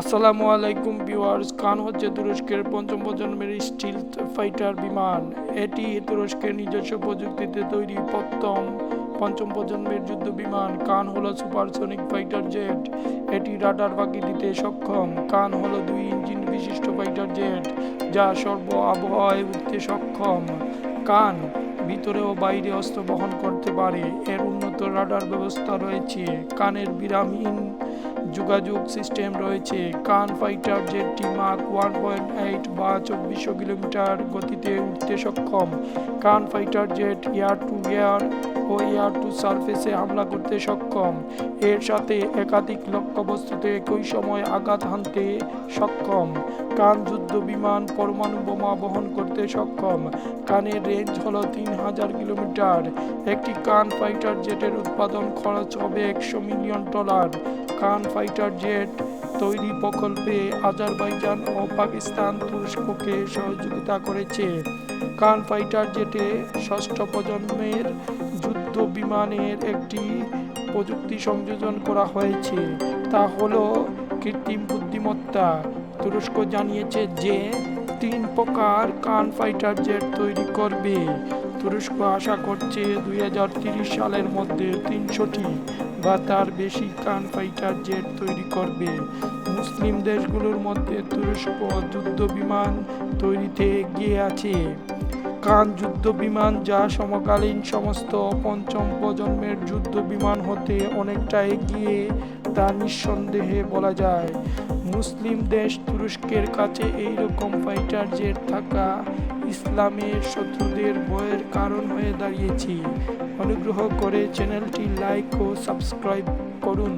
আসসালামু আলাইকুম ভিউয়ার্স। কান হচ্ছে তুরস্কের পঞ্চম প্রজন্মের স্টিলথ ফাইটার বিমান। এটি তুরস্কের নিজস্ব প্রযুক্তিতে তৈরি পঞ্চম প্রজন্মের যুদ্ধ বিমান। কান হলো সুপারসনিক ফাইটার জেট। এটি রাডার ফাঁকি দিতে সক্ষম। কান হলো 2 ইঞ্জিন বিশিষ্ট ফাইটার জেট যা সর্ব আবহাওয়ায় উঠতে সক্ষম। কান ভিতরে ও বাইরে অস্ত্র বহন করতে পারে। এর উন্নত রাডার ব্যবস্থা রয়েছে। কানের বিরামহীন যোগাযোগ সিস্টেম রয়েছে। কান ফাইটার জেটটি মাক 1.8 বা 2400 কিলোমিটার গতিতে উঠতে সক্ষম। কান fighter jet air to air ও এয়ার টু সারফেসে হামলা করতে সক্ষম। এর সাথে একাধিক লক্ষ্যবস্তুতে একই সময় আঘাত হানতে সক্ষম। কান যুদ্ধ বিমান পরমাণু বোমা বহন করতে সক্ষম। কানের রেঞ্জ হলো 3000 কিলোমিটার। একটি কান ফাইটার জেটের উৎপাদন খরচ হবে $100 মিলিয়ন। কান ফাইটার জেট তৈরি প্রকল্পে আজারবাইজান ও পাকিস্তান তুরস্ককে সহযোগিতা করেছে। কান ফাইটার জেটে ষষ্ঠ প্রজন্মের যুদ্ধ বিমানের একটি প্রযুক্তি সংযোজন করা হয়েছে, তা হলো কৃত্রিম বুদ্ধিমত্তা। তুরস্ক জানিয়েছে যে 3 প্রকার কান ফাইটার জেট তৈরি করবে। তুরস্ক আশা করছে 2030 সালের মধ্যে 300টি বা তার বেশি কান ফাইটার জেট তৈরি করবে। মুসলিম দেশগুলোর মধ্যে তুরস্ক যুদ্ধ বিমান তৈরিতে এগিয়ে আছে। কান যুদ্ধ বিমান যা সমকালীন সমস্ত পঞ্চম প্রজন্মের যুদ্ধ বিমান হতে অনেকটা এগিয়ে তা নিঃসন্দেহে বলা যায়। মুসলিম দেশ তুরস্কের কাছে এই রকম ফাইটার জেট থাকা ইসলামের শত্রুদের ভয়ের কারণ হয়ে দাঁড়িয়েছে। অনুগ্রহ করে চ্যানেলটি লাইক ও সাবস্ক্রাইব করুন।